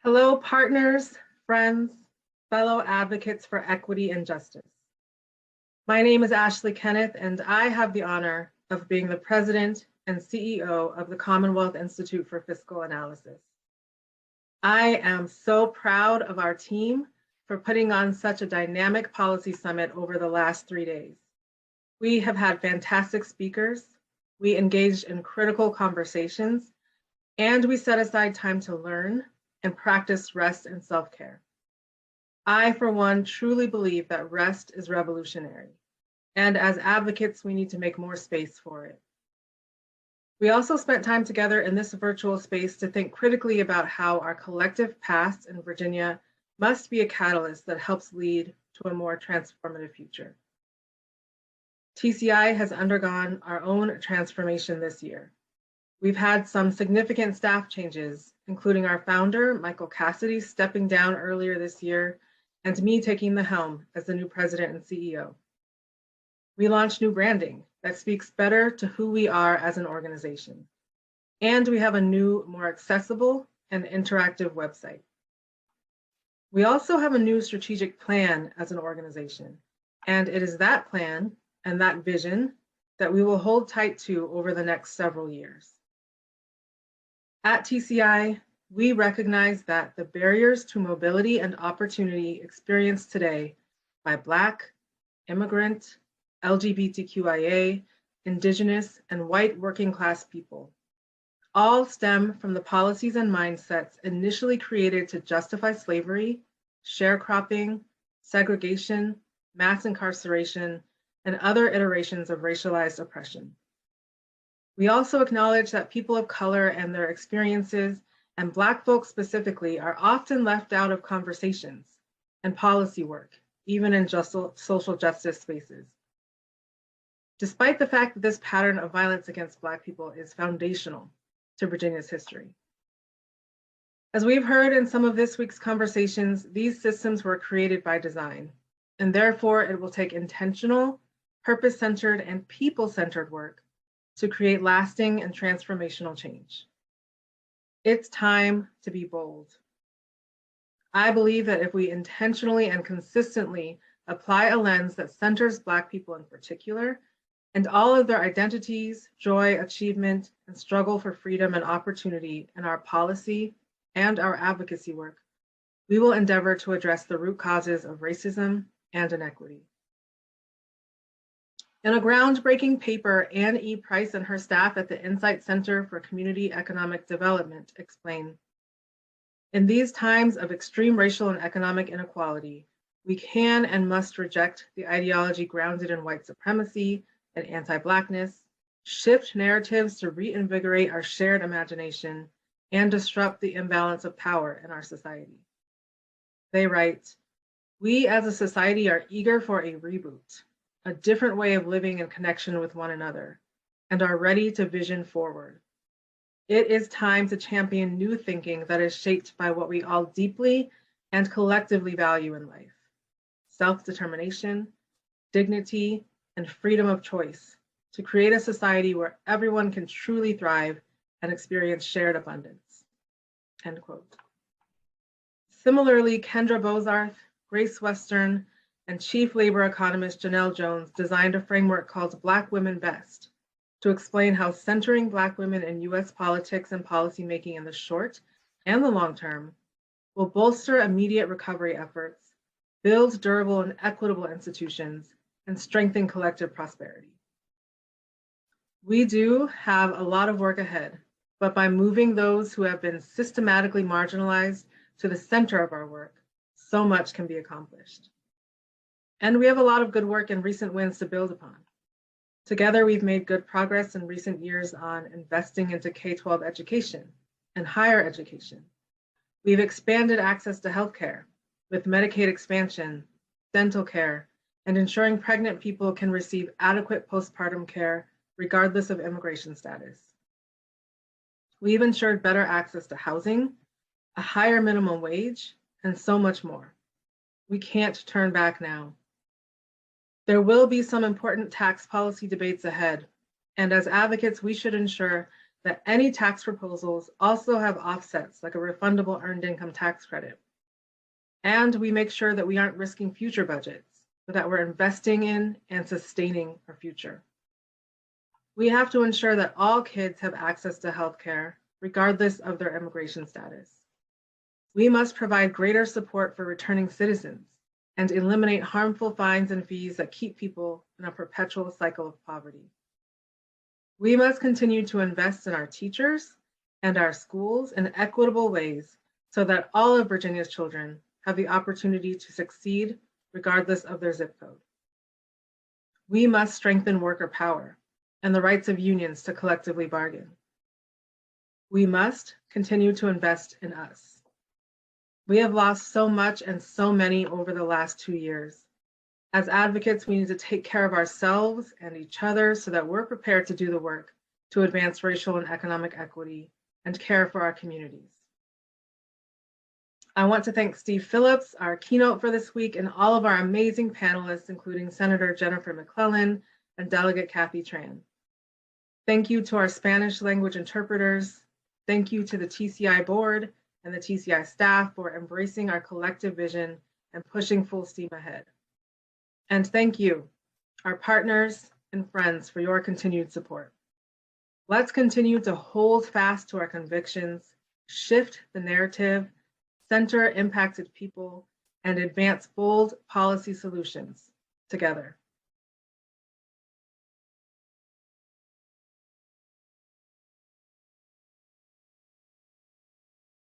Hello, partners, friends, fellow advocates for equity and justice. My name is Ashely Kenneth, and I have the honor of being the president and CEO of the Commonwealth Institute for Fiscal Analysis. I am so proud of our team for putting on such a dynamic policy summit over the last 3 days. We have had fantastic speakers, we engaged in critical conversations, and we set aside time to learn and practice rest and self-care. I, for one, truly believe that rest is revolutionary, and as advocates, we need to make more space for it. We also spent time together in this virtual space to think critically about how our collective past in Virginia must be a catalyst that helps lead to a more transformative future. TCI has undergone our own transformation this year. We've had some significant staff changes, including our founder, Michael Cassidy, stepping down earlier this year, and me taking the helm as the new president and CEO. We launched new branding that speaks better to who we are as an organization. And we have a new, more accessible and interactive website. We also have a new strategic plan as an organization, and it is that plan and that vision that we will hold tight to over the next several years. At TCI, we recognize that the barriers to mobility and opportunity experienced today by Black, immigrant, LGBTQIA, Indigenous, and white working class people all stem from the policies and mindsets initially created to justify slavery, sharecropping, segregation, mass incarceration, and other iterations of racialized oppression. We also acknowledge that people of color and their experiences, and Black folks specifically, are often left out of conversations and policy work, even in social justice spaces. Despite the fact that this pattern of violence against Black people is foundational to Virginia's history. As we've heard in some of this week's conversations, these systems were created by design, and therefore it will take intentional, purpose-centered, and people-centered work to create lasting and transformational change. It's time to be bold. I believe that if we intentionally and consistently apply a lens that centers Black people in particular, and all of their identities, joy, achievement, and struggle for freedom and opportunity in our policy and our advocacy work, we will endeavor to address the root causes of racism and inequity. In a groundbreaking paper, Anne E. Price and her staff at the Insight Center for Community Economic Development explain, in these times of extreme racial and economic inequality, we can and must reject the ideology grounded in white supremacy and anti-Blackness, shift narratives to reinvigorate our shared imagination, and disrupt the imbalance of power in our society. They write, we as a society are eager for a reboot, a different way of living in connection with one another, and are ready to vision forward. It is time to champion new thinking that is shaped by what we all deeply and collectively value in life: self-determination, dignity, and freedom of choice, to create a society where everyone can truly thrive and experience shared abundance, end quote. Similarly, Kendra Bozarth, Grace Western, and Chief Labor Economist Janelle Jones designed a framework called Black Women Best to explain how centering Black women in US politics and policymaking in the short and the long term will bolster immediate recovery efforts, build durable and equitable institutions, and strengthen collective prosperity. We do have a lot of work ahead, but by moving those who have been systematically marginalized to the center of our work, so much can be accomplished. And we have a lot of good work and recent wins to build upon. Together, we've made good progress in recent years on investing into K-12 education and higher education. We've expanded access to healthcare with Medicaid expansion, dental care, and ensuring pregnant people can receive adequate postpartum care regardless of immigration status. We've ensured better access to housing, a higher minimum wage, and so much more. We can't turn back now. There will be some important tax policy debates ahead, and as advocates, we should ensure that any tax proposals also have offsets like a refundable earned income tax credit. And we make sure that we aren't risking future budgets, but that we're investing in and sustaining our future. We have to ensure that all kids have access to healthcare, regardless of their immigration status. We must provide greater support for returning citizens and eliminate harmful fines and fees that keep people in a perpetual cycle of poverty. We must continue to invest in our teachers and our schools in equitable ways so that all of Virginia's children have the opportunity to succeed regardless of their zip code. We must strengthen worker power and the rights of unions to collectively bargain. We must continue to invest in us. We have lost so much and so many over the last 2 years. As advocates, we need to take care of ourselves and each other so that we're prepared to do the work to advance racial and economic equity and care for our communities. I want to thank Steve Phillips, our keynote for this week, and all of our amazing panelists, including Senator Jennifer McClellan and Delegate Kathy Tran. Thank you to our Spanish language interpreters. Thank you to the TCI board and the TCI staff for embracing our collective vision and pushing full steam ahead. And thank you, our partners and friends, for your continued support. Let's continue to hold fast to our convictions, shift the narrative, center impacted people, and advance bold policy solutions together.